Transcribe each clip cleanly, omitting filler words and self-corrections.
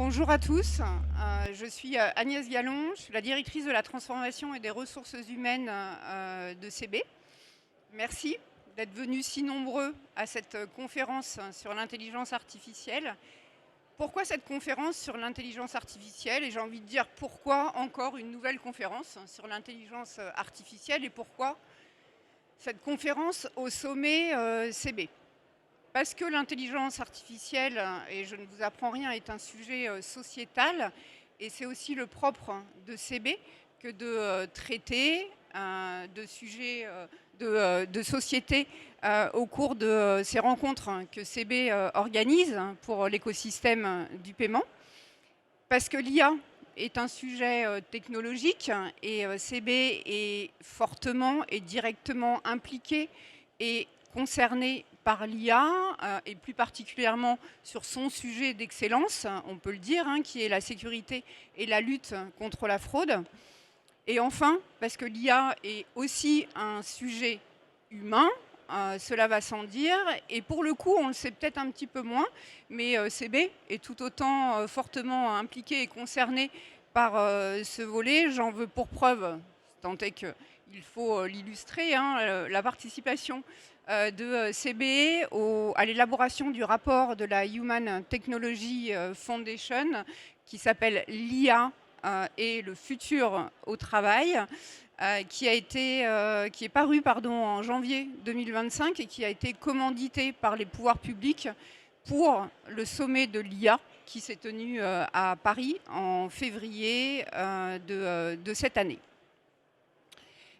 Bonjour à tous, je suis Agnès Gallon, je suis la directrice de la transformation et des ressources humaines de CB. Merci d'être venus si nombreux à cette conférence sur l'intelligence artificielle. Pourquoi cette conférence sur l'intelligence artificielle? Et j'ai envie de dire pourquoi encore une nouvelle conférence sur l'intelligence artificielle et pourquoi cette conférence au sommet CB? Parce que l'intelligence artificielle, et je ne vous apprends rien, est un sujet sociétal, et c'est aussi le propre de CB que de traiter de sujets de société au cours de ces rencontres que CB organise pour l'écosystème du paiement. Parce que l'IA est un sujet technologique et CB est fortement et directement impliqué et concerné par l'IA, et plus particulièrement sur son sujet d'excellence, on peut le dire, qui est la sécurité et la lutte contre la fraude. Et enfin, parce que l'IA est aussi un sujet humain, cela va sans dire, et pour le coup, on le sait peut-être un petit peu moins, mais CB est tout autant fortement impliqué et concerné par ce volet. J'en veux pour preuve, tant est qu'il faut l'illustrer, la participation de CB à l'élaboration du rapport de la Human Technology Foundation qui s'appelle l'IA et le futur au travail, qui est paru en janvier 2025 et qui a été commandité par les pouvoirs publics pour le sommet de l'IA qui s'est tenu à Paris en février de cette année.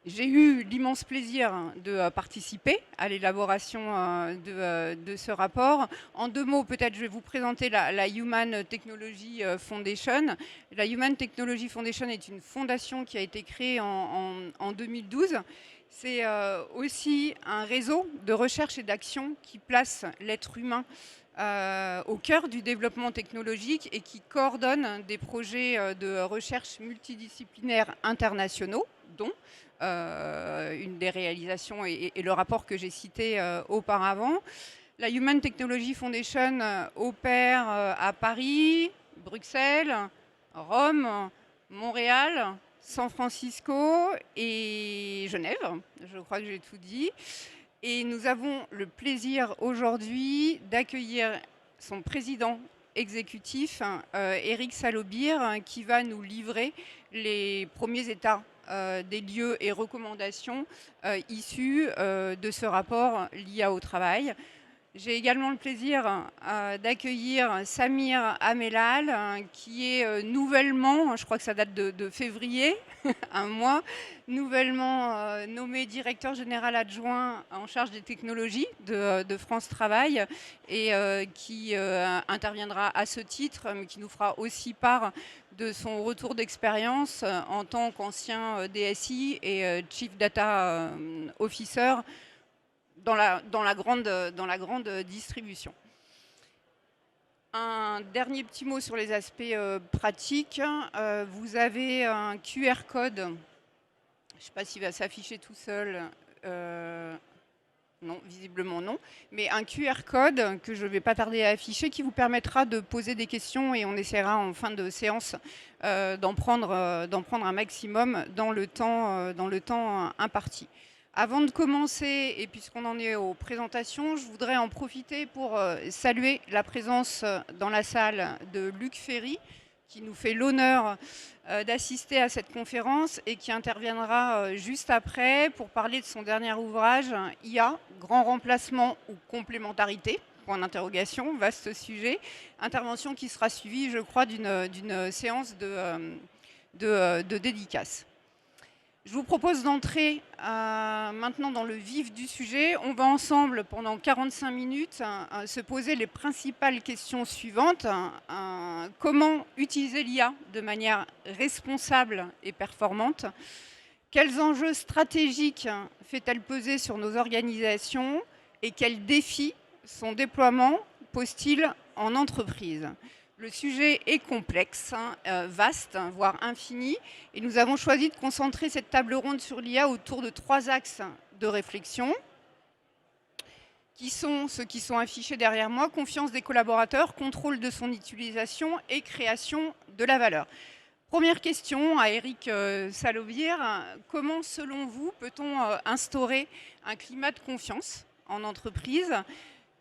J'ai eu l'immense plaisir de participer à l'élaboration de ce rapport. En deux mots, peut-être, je vais vous présenter la Human Technology Foundation. La Human Technology Foundation est une fondation qui a été créée en 2012. C'est aussi un réseau de recherche et d'action qui place l'être humain au cœur du développement technologique et qui coordonne des projets de recherche multidisciplinaires internationaux, dont une des réalisations et le rapport que j'ai cité auparavant. La Human Technology Foundation opère à Paris, Bruxelles, Rome, Montréal, San Francisco et Genève. Je crois que j'ai tout dit. Et nous avons le plaisir aujourd'hui d'accueillir son président exécutif, Eric Salobir, qui va nous livrer les premiers états des lieux et recommandations issus de ce rapport l'IA au travail. J'ai également le plaisir d'accueillir Samir Amelal, qui est nouvellement, je crois que ça date de février, un mois, nouvellement nommé directeur général adjoint en charge des technologies de France Travail et qui interviendra à ce titre, mais qui nous fera aussi part de son retour d'expérience en tant qu'ancien DSI et Chief Data Officer dans la grande distribution. Un dernier petit mot sur les aspects pratiques. Vous avez un QR code, je ne sais pas s'il va s'afficher tout seul, non, visiblement non, mais un QR code que je ne vais pas tarder à afficher qui vous permettra de poser des questions et on essaiera en fin de séance d'en prendre un maximum dans le temps imparti. Avant de commencer, et puisqu'on en est aux présentations, je voudrais en profiter pour saluer la présence dans la salle de Luc Ferry, qui nous fait l'honneur d'assister à cette conférence et qui interviendra juste après pour parler de son dernier ouvrage, IA, grand remplacement ou complémentarité, point d'interrogation, vaste sujet. Intervention qui sera suivie, je crois, d'une séance de dédicace. Je vous propose d'entrer maintenant dans le vif du sujet. On va ensemble, pendant 45 minutes, se poser les principales questions suivantes. Comment utiliser l'IA de manière responsable et performante? Quels enjeux stratégiques fait-elle peser sur nos organisations? Et quels défis son déploiement pose-t-il en entreprise? Le sujet est complexe, vaste, voire infini, et nous avons choisi de concentrer cette table ronde sur l'IA autour de 3 axes de réflexion. qui sont ceux qui sont affichés derrière moi, confiance des collaborateurs, contrôle de son utilisation et création de la valeur. Première question à Eric Salovir, comment selon vous peut-on instaurer un climat de confiance en entreprise?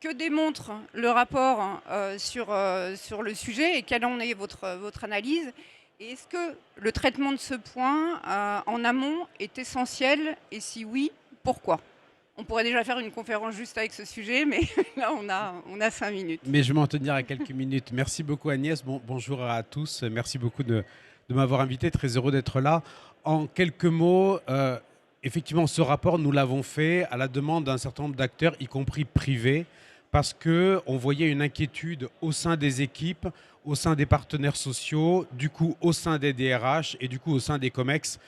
Que démontre le rapport sur le sujet et quelle en est votre analyse? Et est-ce que le traitement de ce point en amont est essentiel et si oui, pourquoi? On pourrait déjà faire une conférence juste avec ce sujet, mais là, on a 5 minutes. Mais je vais m'en tenir à quelques minutes. Merci beaucoup Agnès. Bonjour à tous. Merci beaucoup de m'avoir invité. Très heureux d'être là. En quelques mots, effectivement, ce rapport, nous l'avons fait à la demande d'un certain nombre d'acteurs, y compris privés, parce qu'on voyait une inquiétude au sein des équipes, au sein des partenaires sociaux, du coup au sein des DRH et du coup au sein des COMEX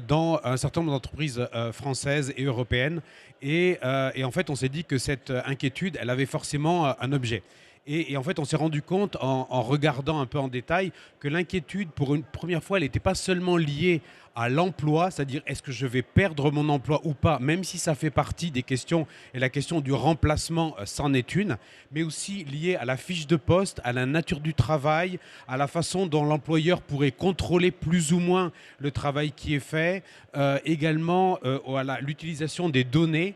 dans un certain nombre d'entreprises françaises et européennes. Et en fait, on s'est dit que cette inquiétude, elle avait forcément un objet. Et en fait, on s'est rendu compte en regardant un peu en détail que l'inquiétude, pour une première fois, elle n'était pas seulement liée à l'emploi, c'est-à-dire est-ce que je vais perdre mon emploi ou pas, même si ça fait partie des questions, et la question du remplacement c'en est une, mais aussi liée à la fiche de poste, à la nature du travail, à la façon dont l'employeur pourrait contrôler plus ou moins le travail qui est fait, également à l'utilisation des données.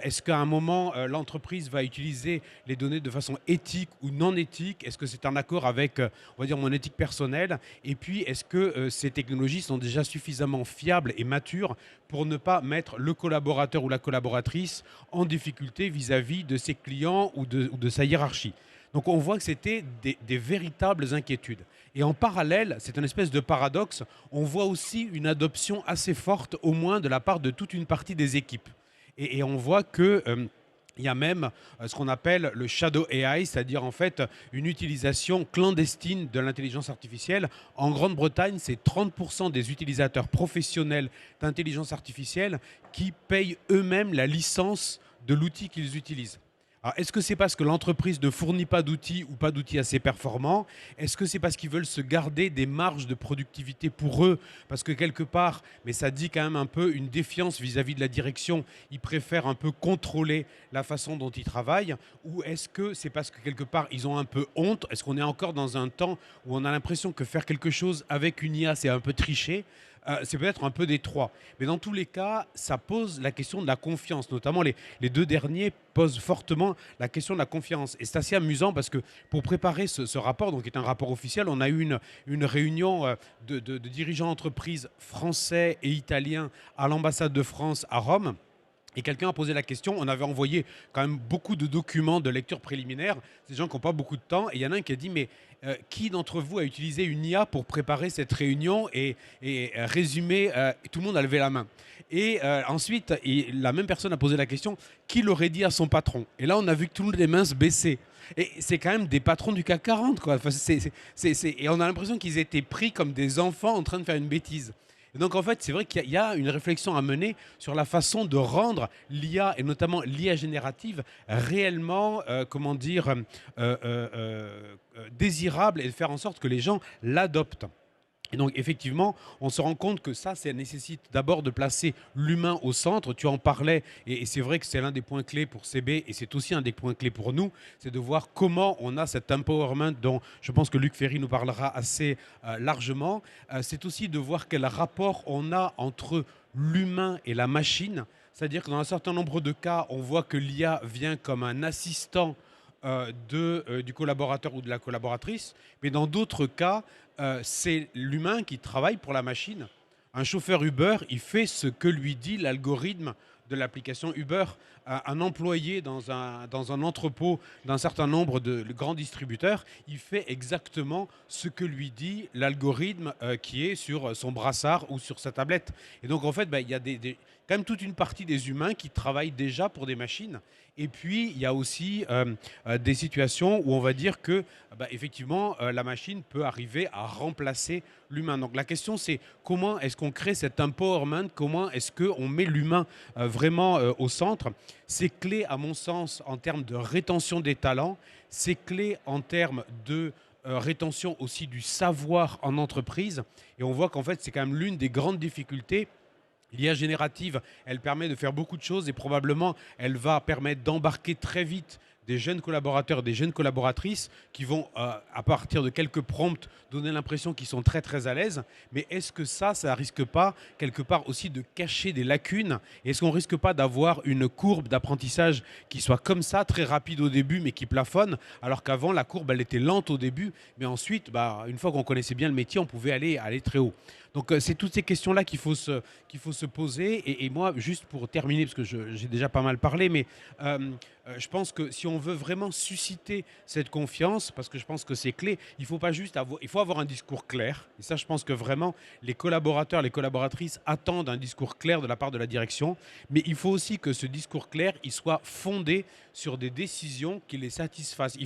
Est-ce qu'à un moment, l'entreprise va utiliser les données de façon éthique ou non éthique? Est-ce que c'est en accord avec, on va dire, mon éthique personnelle? Et puis, est-ce que ces technologies sont déjà suffisamment fiables et matures pour ne pas mettre le collaborateur ou la collaboratrice en difficulté vis-à-vis de ses clients ou de sa hiérarchie? Donc on voit que c'était des véritables inquiétudes. Et en parallèle, c'est une espèce de paradoxe, on voit aussi une adoption assez forte, au moins de la part de toute une partie des équipes. Et on voit que il y a même ce qu'on appelle le shadow AI, c'est-à-dire en fait une utilisation clandestine de l'intelligence artificielle. En Grande-Bretagne, c'est 30% des utilisateurs professionnels d'intelligence artificielle qui payent eux-mêmes la licence de l'outil qu'ils utilisent. Alors, est-ce que c'est parce que l'entreprise ne fournit pas d'outils ou pas d'outils assez performants? Est-ce que c'est parce qu'ils veulent se garder des marges de productivité pour eux? Parce que quelque part, mais ça dit quand même un peu une défiance vis-à-vis de la direction, ils préfèrent un peu contrôler la façon dont ils travaillent? Ou est-ce que c'est parce que quelque part, ils ont un peu honte? Est-ce qu'on est encore dans un temps où on a l'impression que faire quelque chose avec une IA, c'est un peu tricher? C'est peut-être un peu des trois. Mais dans tous les cas, ça pose la question de la confiance. Notamment, les deux derniers posent fortement la question de la confiance. Et c'est assez amusant parce que pour préparer ce rapport, donc qui est un rapport officiel, on a eu une réunion de dirigeants d'entreprises français et italiens à l'ambassade de France à Rome. Et quelqu'un a posé la question, on avait envoyé quand même beaucoup de documents de lecture préliminaire, c'est des gens qui n'ont pas beaucoup de temps, et il y en a un qui a dit, mais qui d'entre vous a utilisé une IA pour préparer cette réunion et résumer, tout le monde a levé la main. Et ensuite, la même personne a posé la question, qui l'aurait dit à son patron? Et là, on a vu que toutes les mains se baissaient. Et c'est quand même des patrons du CAC 40, quoi. Enfin, et on a l'impression qu'ils étaient pris comme des enfants en train de faire une bêtise. Et donc en fait, c'est vrai qu'il y a une réflexion à mener sur la façon de rendre l'IA, et notamment l'IA générative, réellement, désirable et de faire en sorte que les gens l'adoptent. Et donc, effectivement, on se rend compte que ça nécessite d'abord de placer l'humain au centre. Tu en parlais, et c'est vrai que c'est l'un des points clés pour CB, et c'est aussi un des points clés pour nous, c'est de voir comment on a cet empowerment dont je pense que Luc Ferry nous parlera assez largement. C'est aussi de voir quel rapport on a entre l'humain et la machine. C'est-à-dire que dans un certain nombre de cas, on voit que l'IA vient comme un assistant du collaborateur ou de la collaboratrice, mais dans d'autres cas, c'est l'humain qui travaille pour la machine. Un chauffeur Uber, il fait ce que lui dit l'algorithme de l'application Uber. Un employé dans un entrepôt d'un certain nombre de grands distributeurs, il fait exactement ce que lui dit l'algorithme qui est sur son brassard ou sur sa tablette. Et donc en fait, il y a quand même toute une partie des humains qui travaillent déjà pour des machines. Et puis, il y a aussi des situations où on va dire que, effectivement, la machine peut arriver à remplacer l'humain. Donc la question, c'est comment est-ce qu'on crée cet empowerment? Comment est-ce qu'on met l'humain vraiment au centre? C'est clé, à mon sens, en termes de rétention des talents. C'est clé en termes de rétention aussi du savoir en entreprise. Et on voit qu'en fait, c'est quand même l'une des grandes difficultés. L'IA générative, elle permet de faire beaucoup de choses et probablement elle va permettre d'embarquer très vite des jeunes collaborateurs, des jeunes collaboratrices qui vont, à partir de quelques prompts, donner l'impression qu'ils sont très très à l'aise. Mais est-ce que ça risque pas quelque part aussi de cacher des lacunes? Est-ce qu'on risque pas d'avoir une courbe d'apprentissage qui soit comme ça, très rapide au début, mais qui plafonne, alors qu'avant la courbe elle était lente au début, mais ensuite, une fois qu'on connaissait bien le métier, on pouvait aller très haut. Donc c'est toutes ces questions-là qu'il faut se poser. Et moi, juste pour terminer, parce que j'ai déjà pas mal parlé, mais je pense que si on veut vraiment susciter cette confiance, parce que je pense que c'est clé, il faut pas juste avoir, il faut avoir un discours clair. Et ça, je pense que vraiment, les collaborateurs, les collaboratrices attendent un discours clair de la part de la direction. Mais il faut aussi que ce discours clair, il soit fondé sur des décisions qui les satisfassent.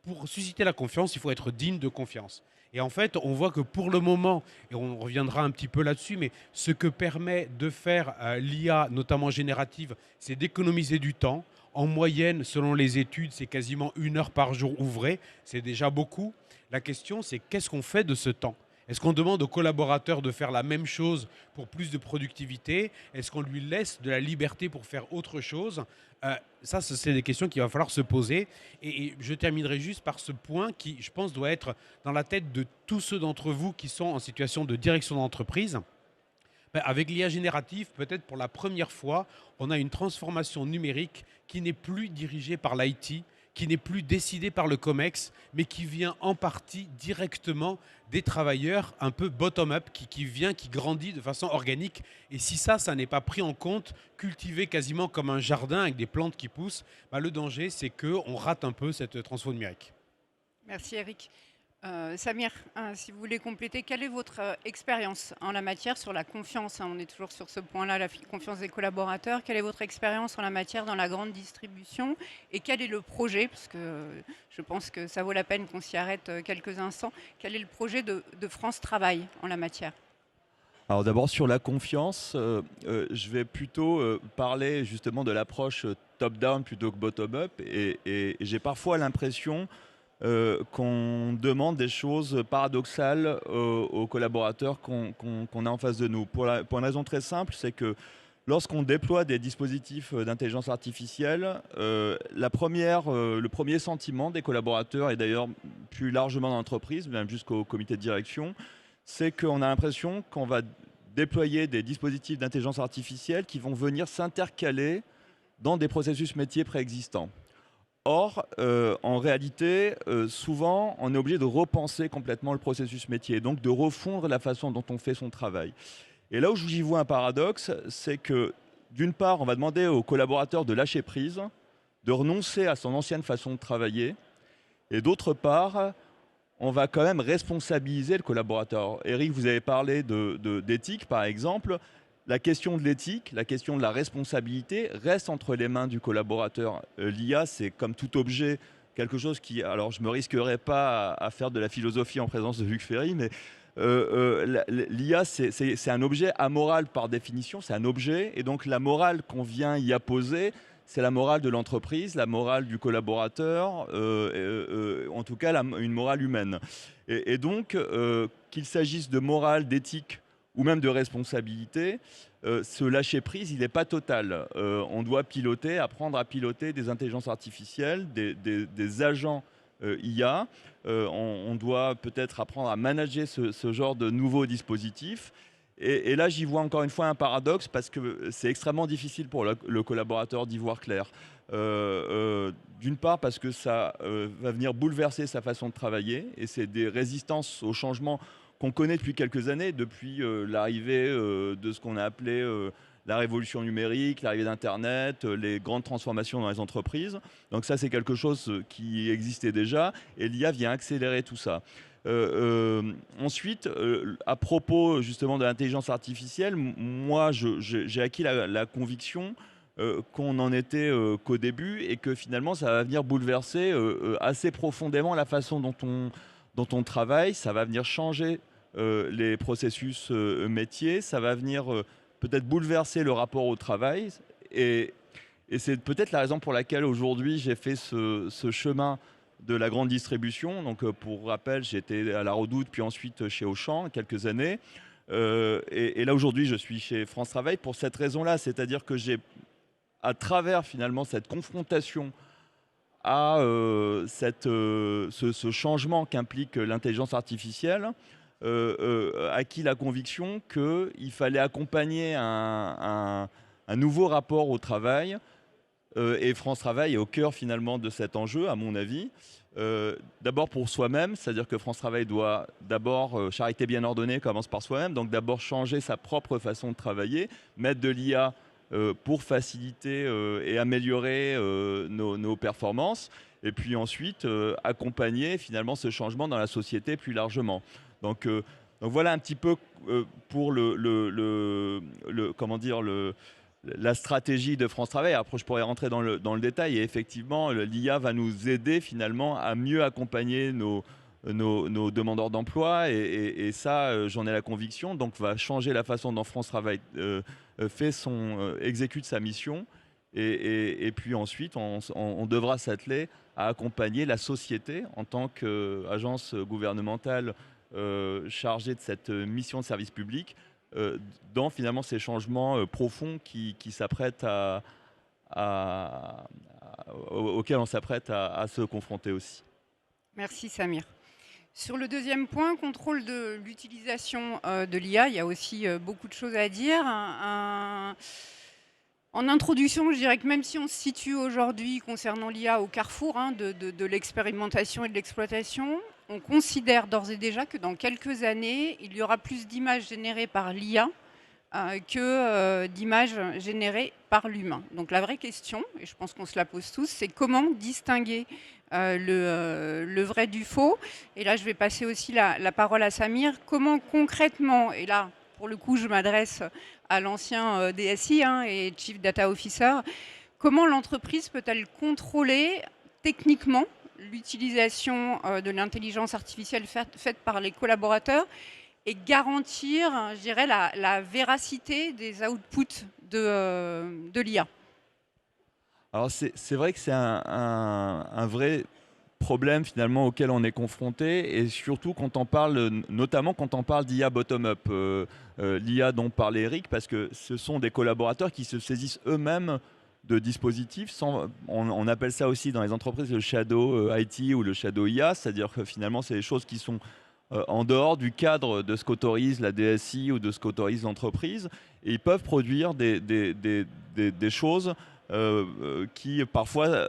Pour susciter la confiance, il faut être digne de confiance. Et en fait, on voit que pour le moment, et on reviendra un petit peu là-dessus, mais ce que permet de faire l'IA, notamment générative, c'est d'économiser du temps. En moyenne, selon les études, c'est quasiment 1 heure par jour ouvrée. C'est déjà beaucoup. La question, c'est qu'est-ce qu'on fait de ce temps? Est-ce qu'on demande aux collaborateurs de faire la même chose pour plus de productivité? Est-ce qu'on lui laisse de la liberté pour faire autre chose? Ça, c'est des questions qu'il va falloir se poser. Et je terminerai juste par ce point qui, je pense, doit être dans la tête de tous ceux d'entre vous qui sont en situation de direction d'entreprise. Avec l'IA générative, peut-être pour la première fois, on a une transformation numérique qui n'est plus dirigée par l'IT, qui n'est plus décidée par le COMEX, mais qui vient en partie directement des travailleurs, un peu bottom-up, qui grandit de façon organique. Et si ça n'est pas pris en compte, cultivé quasiment comme un jardin avec des plantes qui poussent, le danger, c'est qu'on rate un peu cette transformation numérique. Merci Eric. Samir, si vous voulez compléter, quelle est votre expérience en la matière sur la confiance, on est toujours sur ce point-là, la confiance des collaborateurs. Quelle est votre expérience en la matière dans la grande distribution et quel est le projet? Parce que je pense que ça vaut la peine qu'on s'y arrête quelques instants. Quel est le projet de France Travail en la matière? Alors d'abord sur la confiance, je vais plutôt parler justement de l'approche top-down plutôt que bottom-up et j'ai parfois l'impression qu'on demande des choses paradoxales aux collaborateurs qu'on a en face de nous. Pour une raison très simple, c'est que lorsqu'on déploie des dispositifs d'intelligence artificielle, le premier sentiment des collaborateurs, et d'ailleurs plus largement dans l'entreprise, même jusqu'au comité de direction, c'est qu'on a l'impression qu'on va déployer des dispositifs d'intelligence artificielle qui vont venir s'intercaler dans des processus métiers préexistants. Or, en réalité, souvent, on est obligé de repenser complètement le processus métier, donc de refondre la façon dont on fait son travail. Et là où j'y vois un paradoxe, c'est que, d'une part, on va demander aux collaborateurs de lâcher prise, de renoncer à son ancienne façon de travailler, et d'autre part, on va quand même responsabiliser le collaborateur. Eric, vous avez parlé d'éthique, par exemple. La question de l'éthique, la question de la responsabilité reste entre les mains du collaborateur. L'IA, c'est comme tout objet, quelque chose qui... Alors, je ne me risquerai pas à faire de la philosophie en présence de Luc Ferry, mais l'IA, c'est un objet amoral par définition, c'est un objet. Et donc, la morale qu'on vient y apposer, c'est la morale de l'entreprise, la morale du collaborateur, en tout cas une morale humaine. Et donc, qu'il s'agisse de morale, d'éthique ou même de responsabilité, ce lâcher-prise, il n'est pas total. On doit apprendre à piloter des intelligences artificielles, des agents IA. On doit peut-être apprendre à manager ce genre de nouveaux dispositifs. Et là, j'y vois encore une fois un paradoxe parce que c'est extrêmement difficile pour le collaborateur d'y voir clair. D'une part parce que ça va venir bouleverser sa façon de travailler et c'est des résistances au changement qu'on connaît depuis quelques années, depuis l'arrivée de ce qu'on a appelé la révolution numérique, l'arrivée d'Internet, les grandes transformations dans les entreprises. Donc ça, c'est quelque chose qui existait déjà et l'IA vient accélérer tout ça. Ensuite, à propos justement de l'intelligence artificielle, moi j'ai acquis la conviction qu'on n'en était qu'au début et que finalement ça va venir bouleverser assez profondément la façon dont on travaille, ça va venir changer les processus métiers, ça va venir peut-être bouleverser le rapport au travail et c'est peut-être la raison pour laquelle aujourd'hui j'ai fait ce chemin de la grande distribution. Donc pour rappel, j'étais à la Redoute, puis ensuite chez Auchan quelques années. Et là aujourd'hui, je suis chez France Travail pour cette raison-là, c'est-à-dire que j'ai, à travers finalement cette confrontation à ce changement qu'implique l'intelligence artificielle, acquis la conviction qu'il fallait accompagner un nouveau rapport au travail. Et France Travail est au cœur finalement de cet enjeu, à mon avis. D'abord pour soi-même, c'est-à-dire que France Travail doit d'abord, charité bien ordonnée commence par soi-même, donc d'abord changer sa propre façon de travailler, mettre de l'IA pour faciliter et améliorer nos performances, et puis ensuite accompagner finalement ce changement dans la société plus largement. Donc voilà un petit peu pour comment dire, la stratégie de France Travail. Après, je pourrais rentrer dans le détail. Et effectivement, l'IA va nous aider finalement à mieux accompagner nos demandeurs d'emploi. Et ça, j'en ai la conviction. Donc, va changer la façon dont France Travail exécute sa mission. Et puis ensuite, on devra s'atteler à accompagner la société en tant qu'agence gouvernementale chargée de cette mission de service public dans finalement ces changements profonds auxquels on s'apprête à se confronter aussi. Merci Samir. Sur le deuxième point, contrôle de l'utilisation de l'IA, il y a aussi beaucoup de choses à dire. En introduction, je dirais que même si on se situe aujourd'hui concernant l'IA au carrefour de l'expérimentation et de l'exploitation, on considère d'ores et déjà que dans quelques années, il y aura plus d'images générées par l'IA que d'images générées par l'humain. Donc la vraie question, et je pense qu'on se la pose tous, c'est comment distinguer le vrai du faux. Et là, je vais passer aussi la parole à Samir. Comment concrètement, et là, pour le coup, je m'adresse à l'ancien DSI et Chief Data Officer, comment l'entreprise peut-elle contrôler techniquement l'utilisation de l'intelligence artificielle faite par les collaborateurs et garantir, je dirais, la véracité des outputs de l'IA? Alors c'est vrai que c'est un vrai problème finalement auquel on est confronté, et surtout quand on parle, notamment quand on parle d'IA bottom-up, l'IA dont parlait Eric, parce que ce sont des collaborateurs qui se saisissent eux-mêmes de dispositifs. On appelle ça aussi dans les entreprises le shadow IT ou le shadow IA, c'est-à-dire que finalement c'est des choses qui sont en dehors du cadre de ce qu'autorise la DSI ou de ce qu'autorise l'entreprise, et ils peuvent produire des choses qui parfois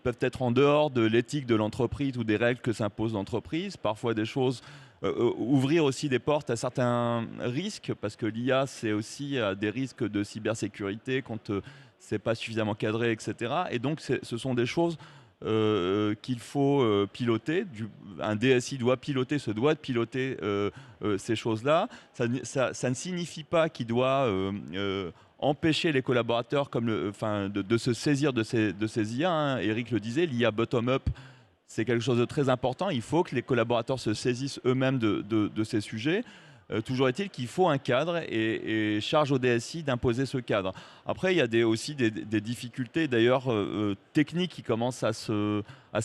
peuvent être en dehors de l'éthique de l'entreprise ou des règles que s'impose l'entreprise, parfois des choses, ouvrir aussi des portes à certains risques, parce que l'IA c'est aussi des risques de cybersécurité quand c'est pas suffisamment cadré, etc. Et donc ce sont des choses qu'il faut piloter. Un DSI se doit de piloter ces choses-là. Ça ne signifie pas qu'il doit empêcher les collaborateurs de se saisir de ces IA. Eric le disait, l'IA bottom-up, c'est quelque chose de très important. Il faut que les collaborateurs se saisissent eux-mêmes de ces sujets. Toujours est-il qu'il faut un cadre et charge au DSI d'imposer ce cadre. Après, il y a aussi des difficultés d'ailleurs techniques qui commencent à se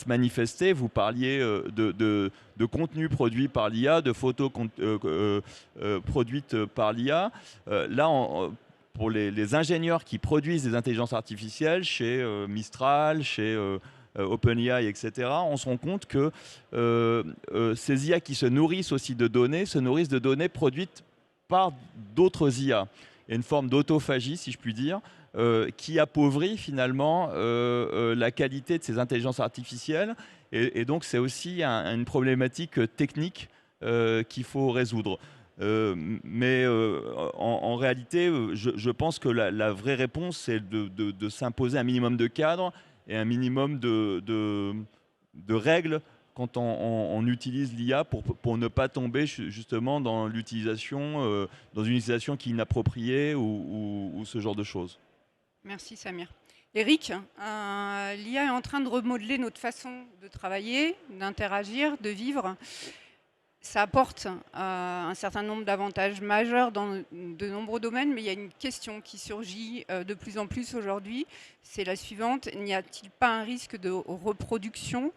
manifester. Vous parliez de contenu produit par l'IA, de photos produites par l'IA. Là, pour les ingénieurs qui produisent des intelligences artificielles chez Mistral, chez OpenAI, etc., on se rend compte que ces IA qui se nourrissent aussi de données, se nourrissent de données produites par d'autres IA. Il y a une forme d'autophagie, si je puis dire, qui appauvrit finalement la qualité de ces intelligences artificielles. Et donc c'est aussi une problématique technique qu'il faut résoudre. Mais en réalité, je pense que la vraie réponse, c'est de s'imposer un minimum de cadre et un minimum de règles quand on utilise l'IA pour ne pas tomber justement dans l'utilisation, dans une utilisation qui est inappropriée ou ce genre de choses. Merci Samir. Eric, l'IA est en train de remodeler notre façon de travailler, d'interagir, de vivre. Ça apporte un certain nombre d'avantages majeurs dans de nombreux domaines, mais il y a une question qui surgit de plus en plus aujourd'hui, c'est la suivante. N'y a-t-il pas un risque de reproduction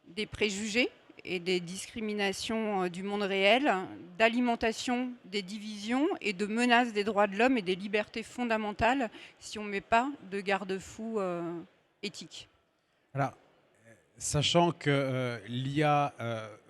des préjugés et des discriminations du monde réel, d'alimentation des divisions et de menaces des droits de l'homme et des libertés fondamentales si on ne met pas de garde-fous éthiques. Alors, sachant que l'IA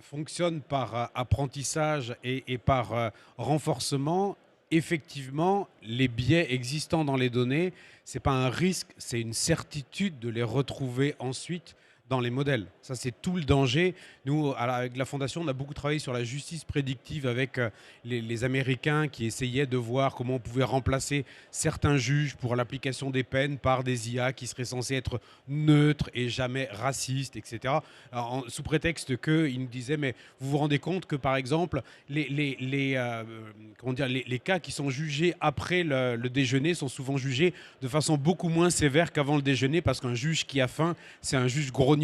fonctionne par apprentissage et par renforcement, effectivement, les biais existants dans les données, ce n'est pas un risque, c'est une certitude de les retrouver ensuite dans les modèles. Ça, c'est tout le danger. Nous, avec la Fondation, on a beaucoup travaillé sur la justice prédictive avec les Américains qui essayaient de voir comment on pouvait remplacer certains juges pour l'application des peines par des IA qui seraient censés être neutres et jamais racistes, etc. Alors, sous prétexte qu'ils nous disaient, mais vous vous rendez compte que, par exemple, comment dire, les cas qui sont jugés après le déjeuner sont souvent jugés de façon beaucoup moins sévère qu'avant le déjeuner parce qu'un juge qui a faim, c'est un juge grognon.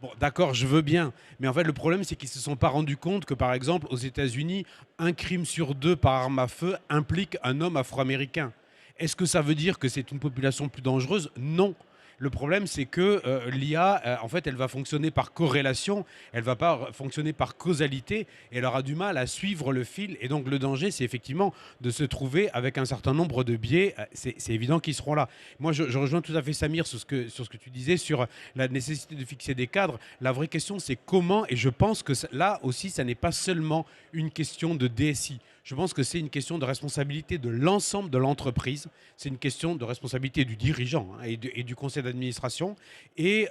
Bon, d'accord, je veux bien. Mais en fait, le problème, c'est qu'ils ne se sont pas rendus compte que, par exemple, aux États-Unis, un crime sur 2 par arme à feu implique un homme afro-américain. Est-ce que ça veut dire que c'est une population plus dangereuse? Non. Le problème, c'est que l'IA, en fait, elle va fonctionner par corrélation, elle ne va pas fonctionner par causalité, et elle aura du mal à suivre le fil. Et donc, le danger, c'est effectivement de se trouver avec un certain nombre de biais. C'est évident qu'ils seront là. Moi, je rejoins tout à fait Samir sur ce que tu disais sur la nécessité de fixer des cadres. La vraie question, c'est comment, et je pense que là aussi, ça n'est pas seulement une question de DSI. Je pense que c'est une question de responsabilité de l'ensemble de l'entreprise. C'est une question de responsabilité du dirigeant et du conseil d'administration. Et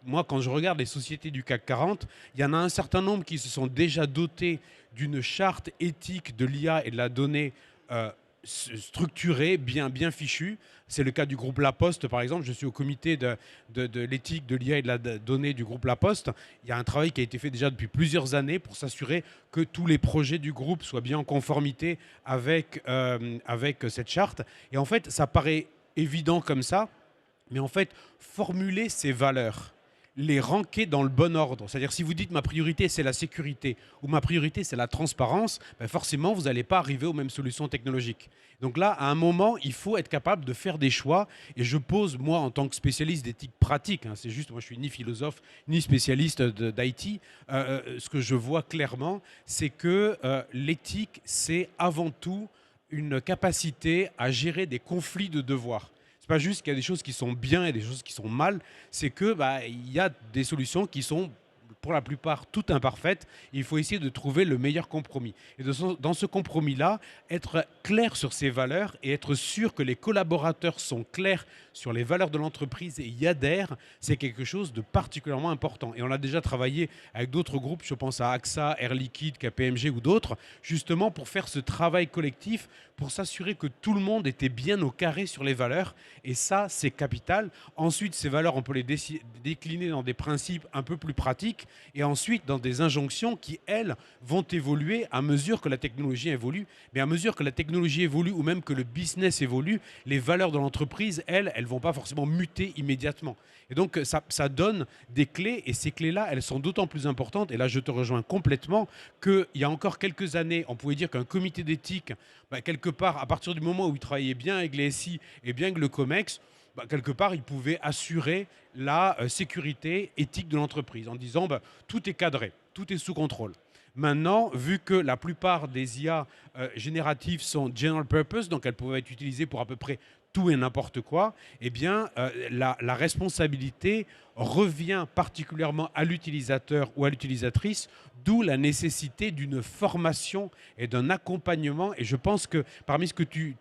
moi, quand je regarde les sociétés du CAC 40, il y en a un certain nombre qui se sont déjà dotés d'une charte éthique de l'IA et de la donnée structurée, bien fichue. C'est le cas du groupe La Poste, par exemple. Je suis au comité de l'éthique de l'IA et de la donnée du groupe La Poste. Il y a un travail qui a été fait déjà depuis plusieurs années pour s'assurer que tous les projets du groupe soient bien en conformité avec cette charte. Et en fait, ça paraît évident comme ça, mais en fait, formuler ces valeurs, les ranker dans le bon ordre. C'est-à-dire, si vous dites ma priorité c'est la sécurité ou ma priorité c'est la transparence, ben forcément vous n'allez pas arriver aux mêmes solutions technologiques. Donc là, à un moment, il faut être capable de faire des choix. Et je pose, moi, en tant que spécialiste d'éthique pratique, c'est juste, moi je suis ni philosophe ni spécialiste d'IT, ce que je vois clairement, c'est que l'éthique, c'est avant tout une capacité à gérer des conflits de devoirs. Pas juste qu'il y a des choses qui sont bien et des choses qui sont mal, c'est que il y a des solutions qui sont pour la plupart toutes imparfaites. Il faut essayer de trouver le meilleur compromis. Et dans ce compromis-là, être clair sur ses valeurs et être sûr que les collaborateurs sont clairs sur les valeurs de l'entreprise et y adhèrent, c'est quelque chose de particulièrement important. Et on a déjà travaillé avec d'autres groupes, je pense à AXA, Air Liquide, KPMG ou d'autres, justement pour faire ce travail collectif, pour s'assurer que tout le monde était bien au carré sur les valeurs. Et ça, c'est capital. Ensuite, ces valeurs, on peut les décliner dans des principes un peu plus pratiques et ensuite dans des injonctions qui, elles, vont évoluer à mesure que la technologie évolue. Mais à mesure que la technologie évolue ou même que le business évolue, les valeurs de l'entreprise, elles ne vont pas forcément muter immédiatement. Et donc, ça donne des clés et ces clés-là, elles sont d'autant plus importantes. Et là, je te rejoins complètement qu'il y a encore quelques années, on pouvait dire qu'un comité d'éthique, quelque part, à partir du moment où il travaillait bien avec les SI et bien avec le COMEX, quelque part, il pouvait assurer la sécurité éthique de l'entreprise en disant tout est cadré, tout est sous contrôle. Maintenant, vu que la plupart des IA génératives sont general purpose, donc elles peuvent être utilisées pour à peu près tout et n'importe quoi, eh bien, la responsabilité revient particulièrement à l'utilisateur ou à l'utilisatrice, d'où la nécessité d'une formation et d'un accompagnement. Et je pense que parmi ce que tu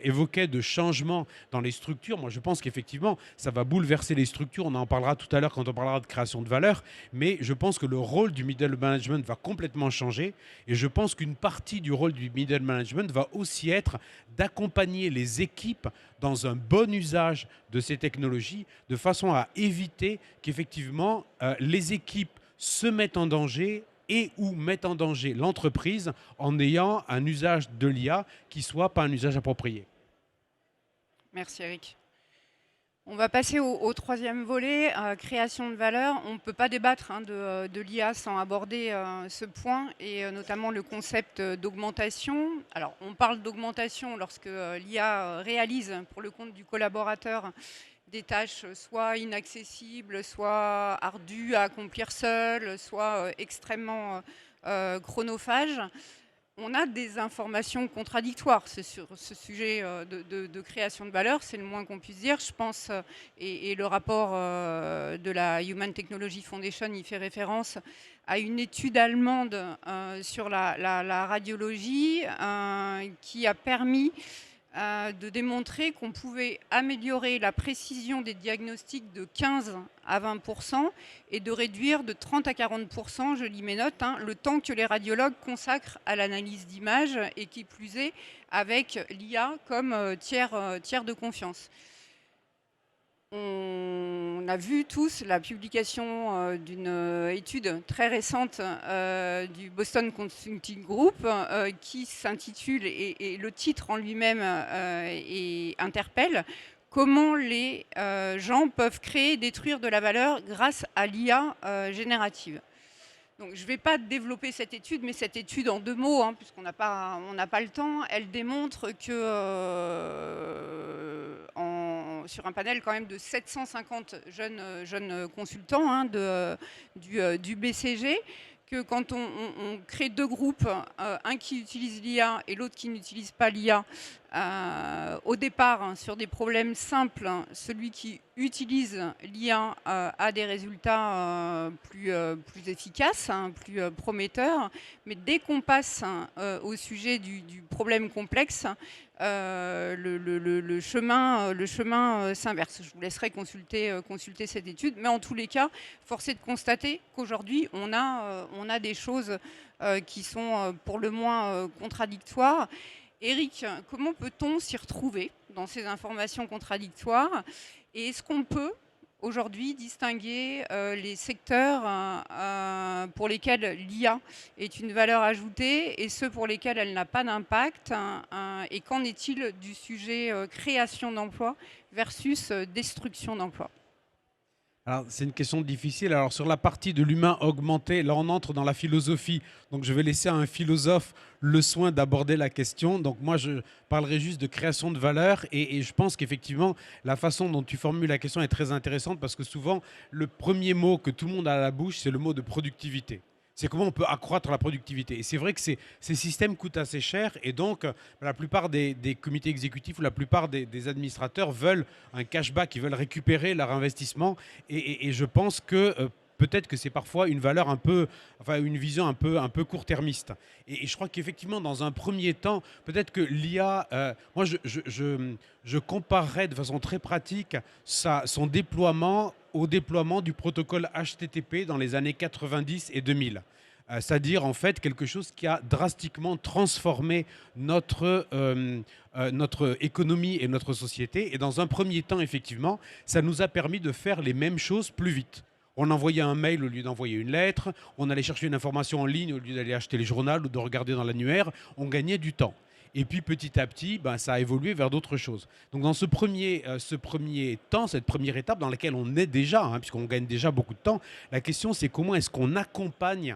évoquais de changement dans les structures, moi je pense qu'effectivement, ça va bouleverser les structures. On en parlera tout à l'heure quand on parlera de création de valeur. Mais je pense que le rôle du middle management va complètement changer. Et je pense qu'une partie du rôle du middle management va aussi être d'accompagner les équipes dans un bon usage de ces technologies, de façon à éviter qu'effectivement les équipes se mettent en danger et ou mettent en danger l'entreprise en ayant un usage de l'IA qui ne soit pas un usage approprié. Merci Eric. On va passer au troisième volet, création de valeur. On ne peut pas débattre de l'IA sans aborder ce point et notamment le concept d'augmentation. Alors, on parle d'augmentation lorsque l'IA réalise pour le compte du collaborateur des tâches soit inaccessibles, soit ardues à accomplir seul, soit extrêmement chronophages. On a des informations contradictoires sur ce sujet de création de valeur, c'est le moins qu'on puisse dire. Je pense, et le rapport de la Human Technology Foundation y fait référence à une étude allemande sur la radiologie qui a permis de démontrer qu'on pouvait améliorer la précision des diagnostics de 15 à 20% et de réduire de 30 à 40%, je lis mes notes, le temps que les radiologues consacrent à l'analyse d'images et qui plus est avec l'IA comme tiers de confiance. On a vu tous la publication d'une étude très récente du Boston Consulting Group qui s'intitule, et le titre en lui-même interpelle, comment les gens peuvent créer et détruire de la valeur grâce à l'IA générative. Donc, je ne vais pas développer cette étude, mais cette étude en 2 mots, puisqu'on n'a pas le temps, elle démontre que sur un panel quand même de 750 jeunes consultants du BCG, que quand on crée 2 groupes, un qui utilise l'IA et l'autre qui n'utilise pas l'IA, au départ, sur des problèmes simples, celui qui utilise l'IA a des résultats plus efficaces, plus prometteurs. Mais dès qu'on passe au sujet du problème complexe, le chemin s'inverse. Je vous laisserai consulter cette étude. Mais en tous les cas, force est de constater qu'aujourd'hui, on a des choses qui sont pour le moins contradictoires. Eric, comment peut-on s'y retrouver dans ces informations contradictoires? Et est-ce qu'on peut aujourd'hui distinguer les secteurs pour lesquels l'IA est une valeur ajoutée et ceux pour lesquels elle n'a pas d'impact? Et qu'en est-il du sujet création d'emplois versus destruction d'emplois? Alors, c'est une question difficile. Alors, sur la partie de l'humain augmenté, là, on entre dans la philosophie. Donc, je vais laisser à un philosophe le soin d'aborder la question. Donc, moi, je parlerai juste de création de valeur. Et je pense qu'effectivement, la façon dont tu formules la question est très intéressante parce que souvent, le premier mot que tout le monde a à la bouche, c'est le mot de productivité. C'est comment on peut accroître la productivité. Et c'est vrai que ces systèmes coûtent assez cher. Et donc, la plupart des comités exécutifs ou la plupart des administrateurs veulent un cashback, ils veulent récupérer leur investissement. Et je pense que peut-être que c'est parfois une valeur une vision un peu court-termiste. Et je crois qu'effectivement, dans un premier temps, peut-être que l'IA, moi, je comparerais de façon très pratique son déploiement au déploiement du protocole HTTP dans les années 90 et 2000. C'est-à-dire, en fait, quelque chose qui a drastiquement transformé notre économie et notre société. Et dans un premier temps, effectivement, ça nous a permis de faire les mêmes choses plus vite. On envoyait un mail au lieu d'envoyer une lettre, on allait chercher une information en ligne au lieu d'aller acheter les journaux ou de regarder dans l'annuaire, on gagnait du temps. Et puis petit à petit, ça a évolué vers d'autres choses. Donc dans ce premier temps, cette première étape dans laquelle on est déjà, puisqu'on gagne déjà beaucoup de temps, la question c'est comment est-ce qu'on accompagne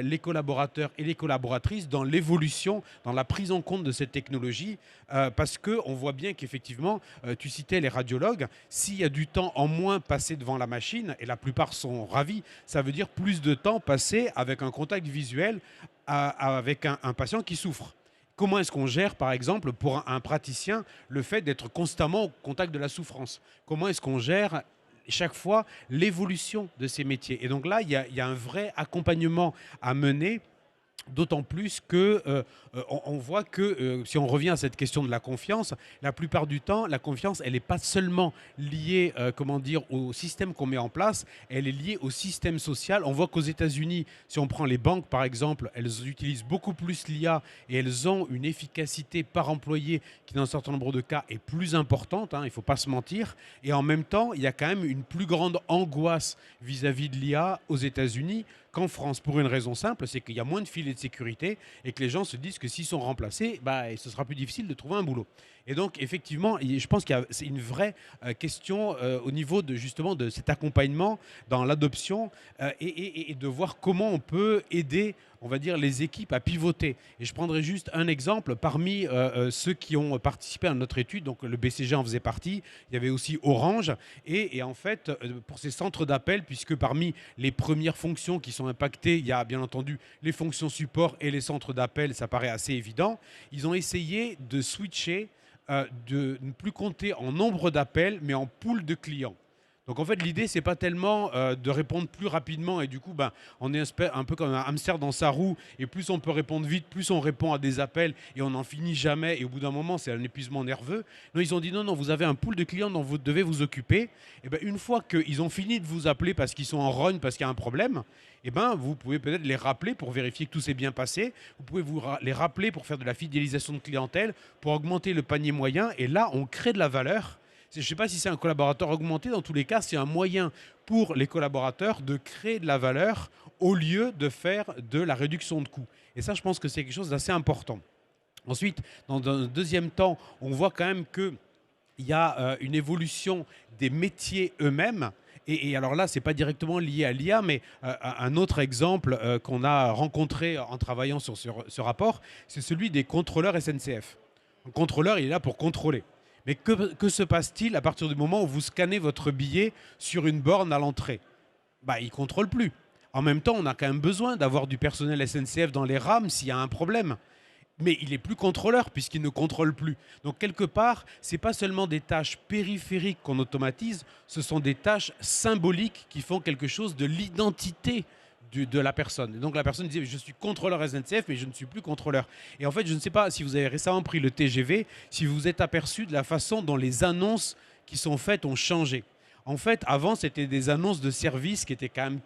les collaborateurs et les collaboratrices dans l'évolution, dans la prise en compte de cette technologie, parce qu'on voit bien qu'effectivement, tu citais les radiologues, s'il y a du temps en moins passé devant la machine, et la plupart sont ravis, ça veut dire plus de temps passé avec un contact visuel avec un patient qui souffre. Comment est-ce qu'on gère, par exemple, pour un praticien, le fait d'être constamment au contact de la souffrance? Comment est-ce qu'on gère chaque fois l'évolution de ces métiers? Et donc là, il y a un vrai accompagnement à mener. D'autant plus que on voit que si on revient à cette question de la confiance, la plupart du temps, la confiance, elle n'est pas seulement liée, au système qu'on met en place, elle est liée au système social. On voit qu'aux États-Unis, si on prend les banques par exemple, elles utilisent beaucoup plus l'IA et elles ont une efficacité par employé qui, dans un certain nombre de cas, est plus importante. Il ne faut pas se mentir. Et en même temps, il y a quand même une plus grande angoisse vis-à-vis de l'IA aux États-Unis qu'en France, pour une raison simple, c'est qu'il y a moins de filets de sécurité et que les gens se disent que s'ils sont remplacés, ce sera plus difficile de trouver un boulot. Et donc, effectivement, je pense qu'il y a c'est une vraie question au niveau justement de cet accompagnement dans l'adoption et de voir comment on peut aider on va dire, les équipes à pivoter. Et je prendrai juste un exemple. Parmi ceux qui ont participé à notre étude, donc le BCG en faisait partie, il y avait aussi Orange. Et en fait, pour ces centres d'appel, puisque parmi les premières fonctions qui sont impactées, il y a bien entendu les fonctions support et les centres d'appel, ça paraît assez évident, ils ont essayé de switcher, de ne plus compter en nombre d'appels, mais en pool de clients. Donc en fait, l'idée, c'est pas tellement de répondre plus rapidement et du coup, on est un peu comme un hamster dans sa roue et plus on peut répondre vite, plus on répond à des appels et on n'en finit jamais et au bout d'un moment, c'est un épuisement nerveux. Non, ils ont dit non, vous avez un pool de clients dont vous devez vous occuper. Et une fois qu'ils ont fini de vous appeler parce qu'ils sont en run, parce qu'il y a un problème, vous pouvez peut-être les rappeler pour vérifier que tout s'est bien passé. Vous pouvez les rappeler pour faire de la fidélisation de clientèle, pour augmenter le panier moyen et là, on crée de la valeur. Je ne sais pas si c'est un collaborateur augmenté, dans tous les cas, c'est un moyen pour les collaborateurs de créer de la valeur au lieu de faire de la réduction de coûts. Et ça, je pense que c'est quelque chose d'assez important. Ensuite, dans un deuxième temps, on voit quand même qu'il y a une évolution des métiers eux-mêmes. Et alors là, ce n'est pas directement lié à l'IA, mais un autre exemple qu'on a rencontré en travaillant sur ce rapport, c'est celui des contrôleurs SNCF. Un contrôleur, il est là pour contrôler. Mais que se passe-t-il à partir du moment où vous scannez votre billet sur une borne à l'entrée ? Il ne contrôle plus. En même temps, on a quand même besoin d'avoir du personnel SNCF dans les rames s'il y a un problème. Mais il n'est plus contrôleur puisqu'il ne contrôle plus. Donc quelque part, ce n'est pas seulement des tâches périphériques qu'on automatise, ce sont des tâches symboliques qui font quelque chose de l'identité de la personne. Et donc la personne disait, je suis contrôleur SNCF, mais je ne suis plus contrôleur. Et en fait, je ne sais pas si vous avez récemment pris le TGV, si vous vous êtes aperçu de la façon dont les annonces qui sont faites ont changé. En fait, avant, c'était des annonces de services qui étaient quand même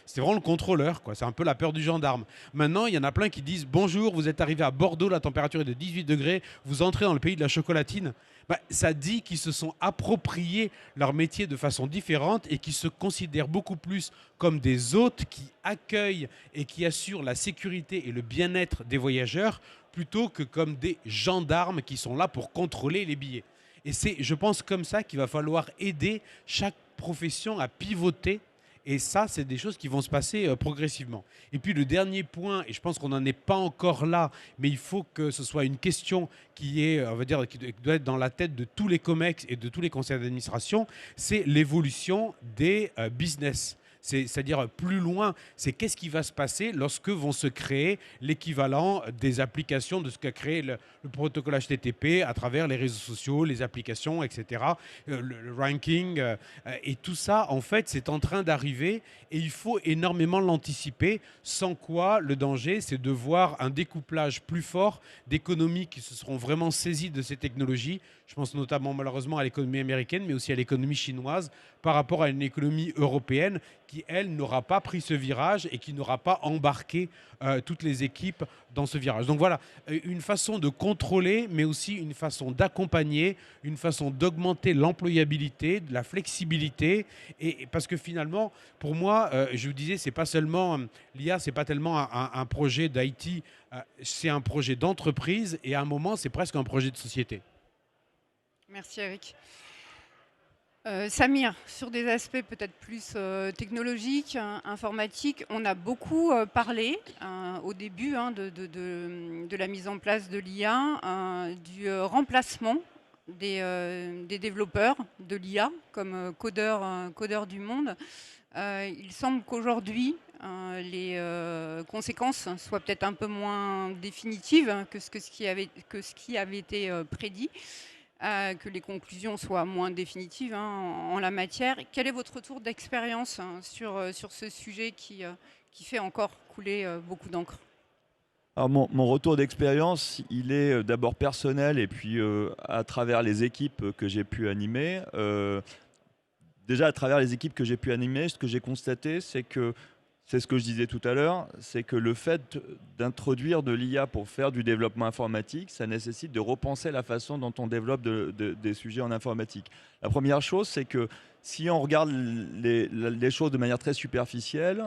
c'était vraiment le contrôleur, quoi. C'est un peu la peur du gendarme. Maintenant, il y en a plein qui disent « Bonjour, vous êtes arrivé à Bordeaux, la température est de 18 degrés, vous entrez dans le pays de la chocolatine ». Ça dit qu'ils se sont appropriés leur métier de façon différente et qui se considèrent beaucoup plus comme des hôtes qui accueillent et qui assurent la sécurité et le bien-être des voyageurs plutôt que comme des gendarmes qui sont là pour contrôler les billets. Et c'est, je pense, comme ça qu'il va falloir aider chaque profession à pivoter. Et ça, c'est des choses qui vont se passer progressivement. Et puis le dernier point, et je pense qu'on n'en est pas encore là, mais il faut que ce soit une question qui doit être dans la tête de tous les COMEX et de tous les conseils d'administration, c'est l'évolution des business. C'est-à-dire plus loin, c'est qu'est-ce qui va se passer lorsque vont se créer l'équivalent des applications de ce qu'a créé le protocole HTTP à travers les réseaux sociaux, les applications, etc., le ranking. Et tout ça, en fait, c'est en train d'arriver et il faut énormément l'anticiper, sans quoi le danger, c'est de voir un découplage plus fort d'économies qui se seront vraiment saisies de ces technologies. Je pense notamment malheureusement à l'économie américaine, mais aussi à l'économie chinoise, par rapport à une économie européenne qui, elle, n'aura pas pris ce virage et qui n'aura pas embarqué toutes les équipes dans ce virage. Donc voilà, une façon de contrôler, mais aussi une façon d'accompagner, une façon d'augmenter l'employabilité, de la flexibilité. Et parce que finalement, pour moi, je vous disais, c'est pas seulement l'IA, c'est pas tellement un projet d'IT, c'est un projet d'entreprise et à un moment, c'est presque un projet de société. Merci Eric. Samir, sur des aspects peut-être plus technologiques, informatiques, on a beaucoup parlé au début de la mise en place de l'IA, du remplacement des développeurs de l'IA comme codeurs du monde. Il semble qu'aujourd'hui, les conséquences soient peut-être un peu moins définitives que ce qui avait été prédit. Que les conclusions soient moins définitives en la matière. Quel est votre retour d'expérience sur ce sujet qui fait encore couler beaucoup d'encre ? Alors mon retour d'expérience, il est d'abord personnel et puis à travers les équipes que j'ai pu animer. Déjà, à travers les équipes que j'ai pu animer, ce que j'ai constaté, c'est ce que je disais tout à l'heure, c'est que le fait d'introduire de l'IA pour faire du développement informatique, ça nécessite de repenser la façon dont on développe des sujets en informatique. La première chose, c'est que si on regarde les choses de manière très superficielle,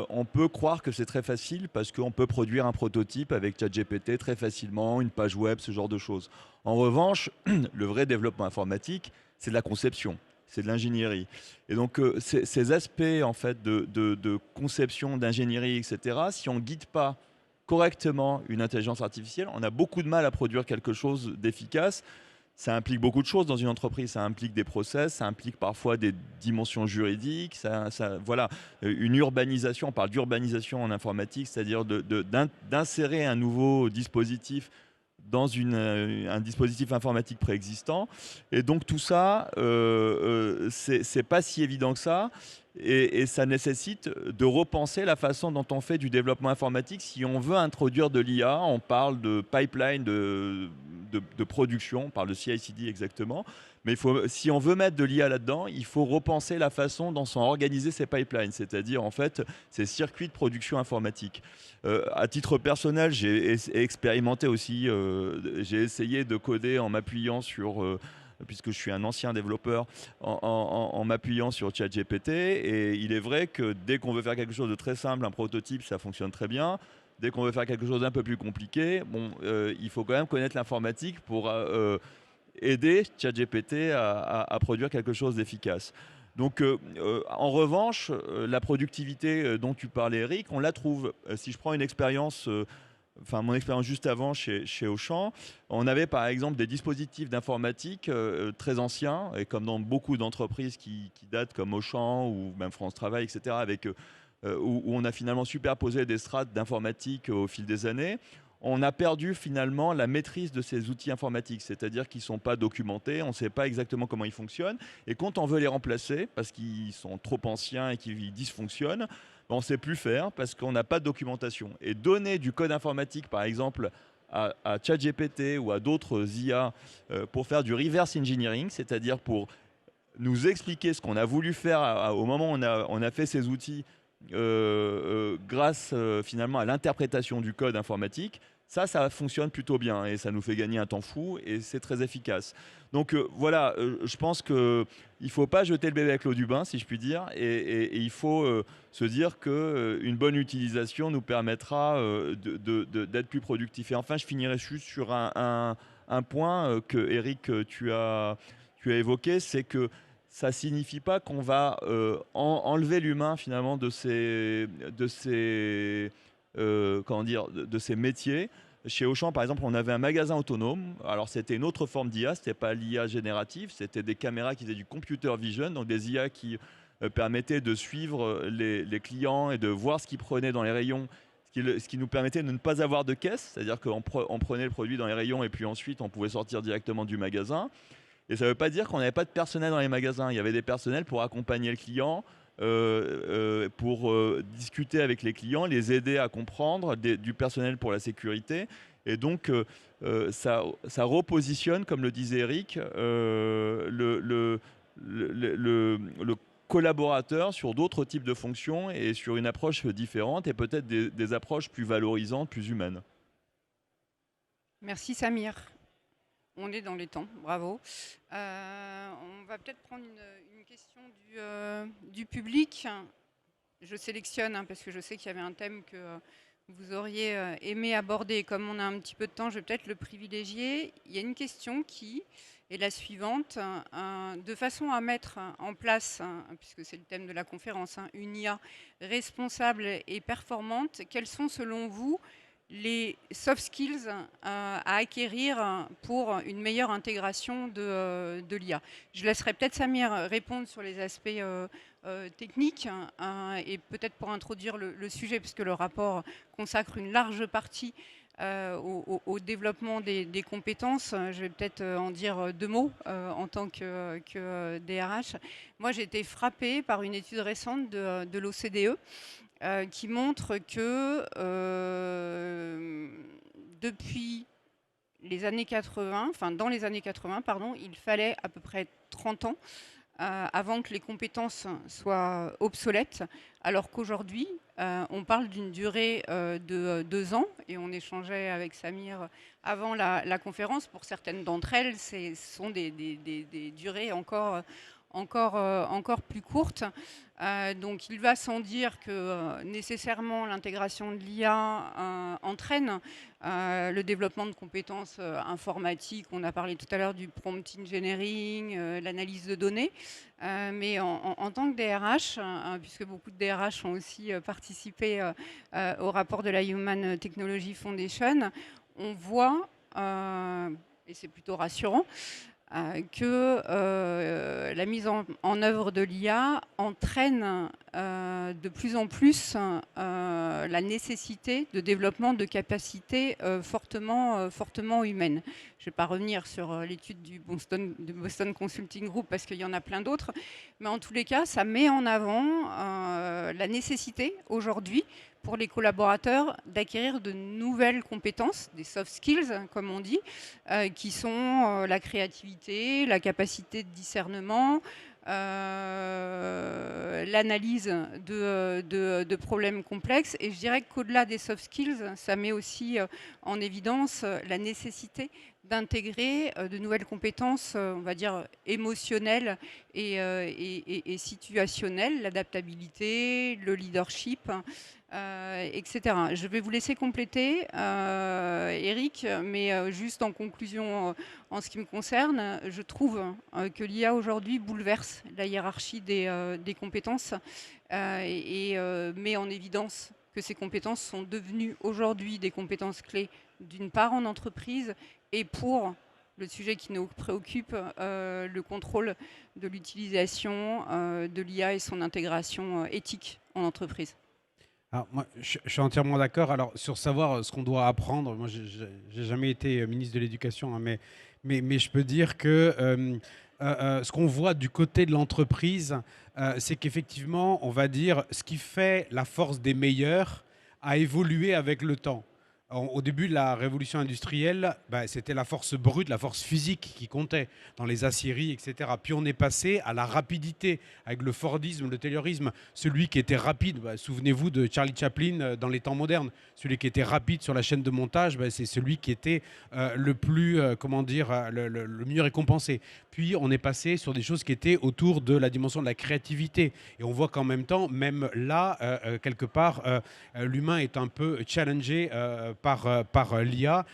on peut croire que c'est très facile parce qu'on peut produire un prototype avec ChatGPT très facilement, une page web, ce genre de choses. En revanche, le vrai développement informatique, c'est de la conception. c'est de l'ingénierie. Et donc ces aspects en fait de conception, d'ingénierie, etc., si on ne guide pas correctement une intelligence artificielle, on a beaucoup de mal à produire quelque chose d'efficace. Ça implique beaucoup de choses dans une entreprise. Ça implique des process, ça implique parfois des dimensions juridiques. Voilà, une urbanisation. On parle d'urbanisation en informatique, c'est-à-dire d'insérer un nouveau dispositif dans un dispositif informatique préexistant. Et donc tout ça, c'est pas si évident que ça. Et ça nécessite de repenser la façon dont on fait du développement informatique. Si on veut introduire de l'IA, on parle de pipeline de production, on parle de CI/CD exactement. Mais si on veut mettre de l'IA là-dedans, il faut repenser la façon dont sont organisés ces pipelines, c'est-à-dire en fait ces circuits de production informatique. À titre personnel, j'ai expérimenté aussi, j'ai essayé de coder en m'appuyant sur puisque je suis un ancien développeur, en m'appuyant sur ChatGPT. Et il est vrai que dès qu'on veut faire quelque chose de très simple, un prototype, ça fonctionne très bien. Dès qu'on veut faire quelque chose d'un peu plus compliqué, il faut quand même connaître l'informatique pour aider ChatGPT à produire quelque chose d'efficace. Donc, en revanche, la productivité dont tu parlais, Eric, on la trouve. Si je prends une expérience... mon expérience juste avant chez Auchan, on avait par exemple des dispositifs d'informatique très anciens, et comme dans beaucoup d'entreprises qui datent comme Auchan ou même France Travail, etc., où on a finalement superposé des strates d'informatique au fil des années. On a perdu finalement la maîtrise de ces outils informatiques, c'est-à-dire qu'ils ne sont pas documentés, on ne sait pas exactement comment ils fonctionnent, et quand on veut les remplacer, parce qu'ils sont trop anciens et qu'ils dysfonctionnent, on ne sait plus faire parce qu'on n'a pas de documentation. Et donner du code informatique, par exemple, à ChatGPT ou à d'autres IA pour faire du reverse engineering, c'est-à-dire pour nous expliquer ce qu'on a voulu faire au moment où on a fait ces outils grâce finalement à l'interprétation du code informatique, ça fonctionne plutôt bien et ça nous fait gagner un temps fou et c'est très efficace. Donc voilà, je pense qu'il ne faut pas jeter le bébé avec l'eau du bain, si je puis dire, et il faut se dire qu'une bonne utilisation nous permettra d'être plus productif. Et enfin, je finirai juste sur un point que Eric, tu as évoqué, c'est que ça ne signifie pas qu'on va enlever l'humain finalement de ces métiers. Chez Auchan, par exemple, on avait un magasin autonome. Alors, c'était une autre forme d'IA, ce n'était pas l'IA générative, c'était des caméras qui faisaient du computer vision, donc des IA qui permettaient de suivre les clients et de voir ce qu'ils prenaient dans les rayons, ce qui nous permettait de ne pas avoir de caisse, c'est-à-dire qu'on prenait le produit dans les rayons et puis ensuite on pouvait sortir directement du magasin. Et ça ne veut pas dire qu'on n'avait pas de personnel dans les magasins. Il y avait des personnels pour accompagner le client, pour discuter avec les clients, les aider à comprendre, du personnel pour la sécurité. Et donc, ça repositionne, comme le disait Eric, le collaborateur sur d'autres types de fonctions et sur une approche différente et peut-être des approches plus valorisantes, plus humaines. Merci Samir. On est dans les temps, bravo. On va peut-être prendre une question du public. Je sélectionne parce que je sais qu'il y avait un thème que vous auriez aimé aborder. Comme on a un petit peu de temps, je vais peut-être le privilégier. Il y a une question qui est la suivante. De façon à mettre en place, puisque c'est le thème de la conférence, une IA responsable et performante, quels sont selon vous les soft skills à acquérir pour une meilleure intégration de l'IA? Je laisserai peut-être Samir répondre sur les aspects techniques et peut-être pour introduire le sujet, puisque le rapport consacre une large partie au développement des compétences. Je vais peut-être en dire deux mots en tant que DRH. Moi, j'ai été frappée par une étude récente de l'OCDE qui montre que depuis les années 80, dans les années 80, pardon, il fallait à peu près 30 ans avant que les compétences soient obsolètes, alors qu'aujourd'hui, on parle d'une durée de 2 ans, et on échangeait avec Samir avant la conférence. Pour certaines d'entre elles, ce sont des durées encore encore plus courte. Donc il va sans dire que nécessairement l'intégration de l'IA entraîne le développement de compétences informatiques. On a parlé tout à l'heure du prompt engineering, l'analyse de données. Mais en tant que DRH, puisque beaucoup de DRH ont aussi participé au rapport de la Human Technology Foundation, on voit, et c'est plutôt rassurant, que la mise en œuvre de l'IA entraîne de plus en plus la nécessité de développement de capacités fortement humaines. Je ne vais pas revenir sur l'étude du Boston Consulting Group parce qu'il y en a plein d'autres, mais en tous les cas, ça met en avant la nécessité aujourd'hui pour les collaborateurs d'acquérir de nouvelles compétences, des soft skills comme on dit, qui sont la créativité, la capacité de discernement, l'analyse de problèmes complexes. Et je dirais qu'au-delà des soft skills, ça met aussi en évidence la nécessité d'intégrer de nouvelles compétences, on va dire, émotionnelles et situationnelles, l'adaptabilité, le leadership, etc. Je vais vous laisser compléter, Eric, mais juste en conclusion, en ce qui me concerne, je trouve que l'IA aujourd'hui bouleverse la hiérarchie des compétences et met en évidence que ces compétences sont devenues aujourd'hui des compétences clés, d'une part en entreprise, et pour le sujet qui nous préoccupe, le contrôle de l'utilisation de l'IA et son intégration éthique en entreprise. Alors, moi, je suis entièrement d'accord. Alors, sur savoir ce qu'on doit apprendre, moi, j'ai jamais été ministre de l'Éducation, hein, mais je peux dire que ce qu'on voit du côté de l'entreprise, c'est qu'effectivement, on va dire, ce qui fait la force des meilleurs a évolué avec le temps. Au début de la révolution industrielle, c'était la force brute, la force physique qui comptait dans les aciéries, etc. Puis on est passé à la rapidité avec le Fordisme, le Taylorisme. Celui qui était rapide, souvenez-vous de Charlie Chaplin dans les temps modernes. Celui qui était rapide sur la chaîne de montage, c'est celui qui était le plus, le mieux récompensé. Puis on est passé sur des choses qui étaient autour de la dimension de la créativité. Et on voit qu'en même temps, même là, quelque part, l'humain est un peu challengé par l'IA,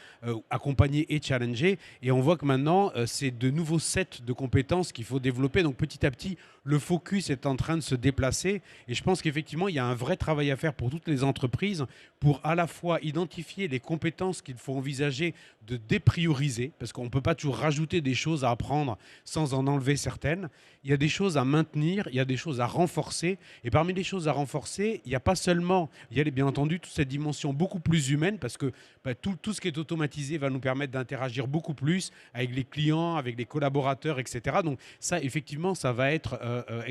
accompagné et challengé. Et on voit que maintenant, c'est de nouveaux sets de compétences qu'il faut développer. Donc petit à petit, le focus est en train de se déplacer. Et je pense qu'effectivement, il y a un vrai travail à faire pour toutes les entreprises pour à la fois identifier les compétences qu'il faut envisager de déprioriser, parce qu'on ne peut pas toujours rajouter des choses à apprendre sans en enlever certaines. Il y a des choses à maintenir, il y a des choses à renforcer. Et parmi les choses à renforcer, il n'y a pas seulement, il y a bien entendu toute cette dimension beaucoup plus humaine, parce que tout ce qui est automatisé va nous permettre d'interagir beaucoup plus avec les clients, avec les collaborateurs, etc. Donc ça, effectivement, ça va être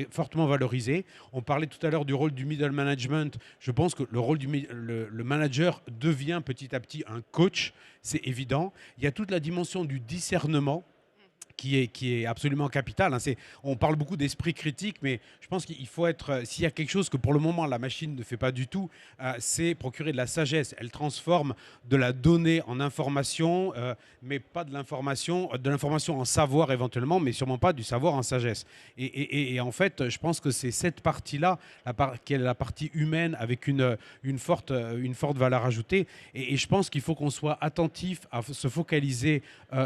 fortement valorisé. On parlait tout à l'heure du rôle du middle management. Je pense que le rôle le manager devient petit à petit un coach, c'est évident. Il y a toute la dimension du discernement qui est absolument capital. On parle beaucoup d'esprit critique, mais je pense qu'il faut être... S'il y a quelque chose que pour le moment la machine ne fait pas du tout, c'est procurer de la sagesse. Elle transforme de la donnée en information, mais pas de l'information en savoir éventuellement, mais sûrement pas du savoir en sagesse. Et en fait, je pense que c'est cette partie-là, qui est la partie humaine, avec une forte valeur ajoutée. Et je pense qu'il faut qu'on soit attentif à se focaliser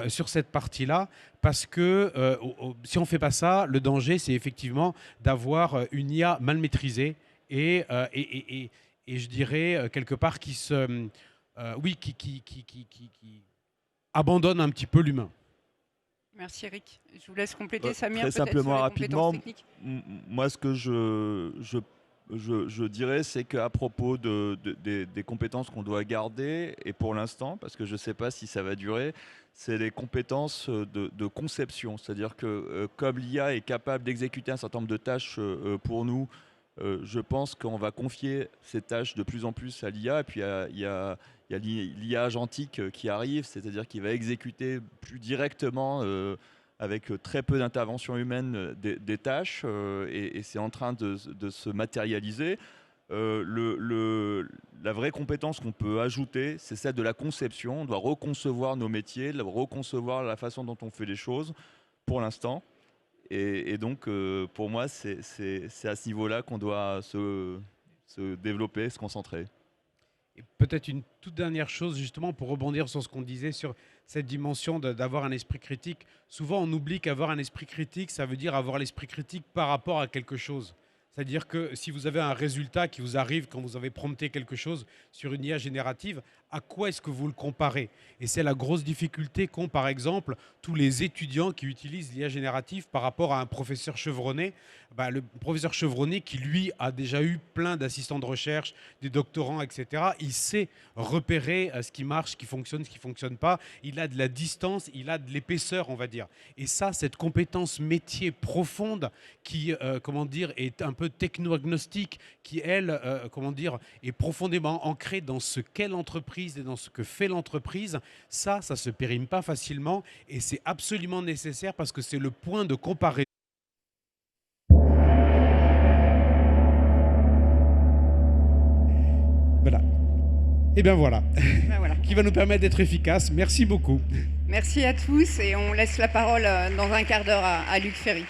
sur cette partie-là, parce que si on ne fait pas ça, le danger, c'est effectivement d'avoir une IA mal maîtrisée et je dirais quelque part qui abandonne un petit peu l'humain. Merci Eric. Je vous laisse compléter, Samir, très peut-être simplement, sur les rapidement, compétences techniques. moi ce que je dirais, c'est qu'à propos des compétences qu'on doit garder, et pour l'instant, parce que je ne sais pas si ça va durer, c'est les compétences de conception. C'est-à-dire que comme l'IA est capable d'exécuter un certain nombre de tâches pour nous, je pense qu'on va confier ces tâches de plus en plus à l'IA. Et puis il y a l'IA agentique qui arrive, c'est-à-dire qu'il va exécuter plus directement avec très peu d'intervention humaine des tâches, et c'est en train de se matérialiser. La vraie compétence qu'on peut ajouter, c'est celle de la conception. On doit reconcevoir nos métiers, reconcevoir la façon dont on fait les choses pour l'instant. Et donc, pour moi, c'est à ce niveau-là qu'on doit se développer, se concentrer. Et peut-être une toute dernière chose, justement, pour rebondir sur ce qu'on disait sur cette dimension d'avoir un esprit critique. Souvent, on oublie qu'avoir un esprit critique, ça veut dire avoir l'esprit critique par rapport à quelque chose. C'est-à-dire que si vous avez un résultat qui vous arrive quand vous avez prompté quelque chose sur une IA générative, à quoi est-ce que vous le comparez? Et c'est la grosse difficulté qu'ont, par exemple, tous les étudiants qui utilisent l'IA générative par rapport à un professeur chevronné. Bah, le professeur chevronné qui, lui, a déjà eu plein d'assistants de recherche, des doctorants, etc. Il sait repérer ce qui marche, ce qui fonctionne, ce qui ne fonctionne pas. Il a de la distance, il a de l'épaisseur, on va dire. Et ça, cette compétence métier profonde qui, comment dire, est un peu techno-agnostique, qui, elle, comment dire, est profondément ancrée dans ce qu'est l'entreprise et dans ce que fait l'entreprise, ça se périme pas facilement et c'est absolument nécessaire parce que c'est le point de comparaison. Voilà. Et bien voilà, Ben voilà. qui va nous permettre d'être efficace. Merci beaucoup. Merci à tous et on laisse la parole dans un quart d'heure à Luc Ferry.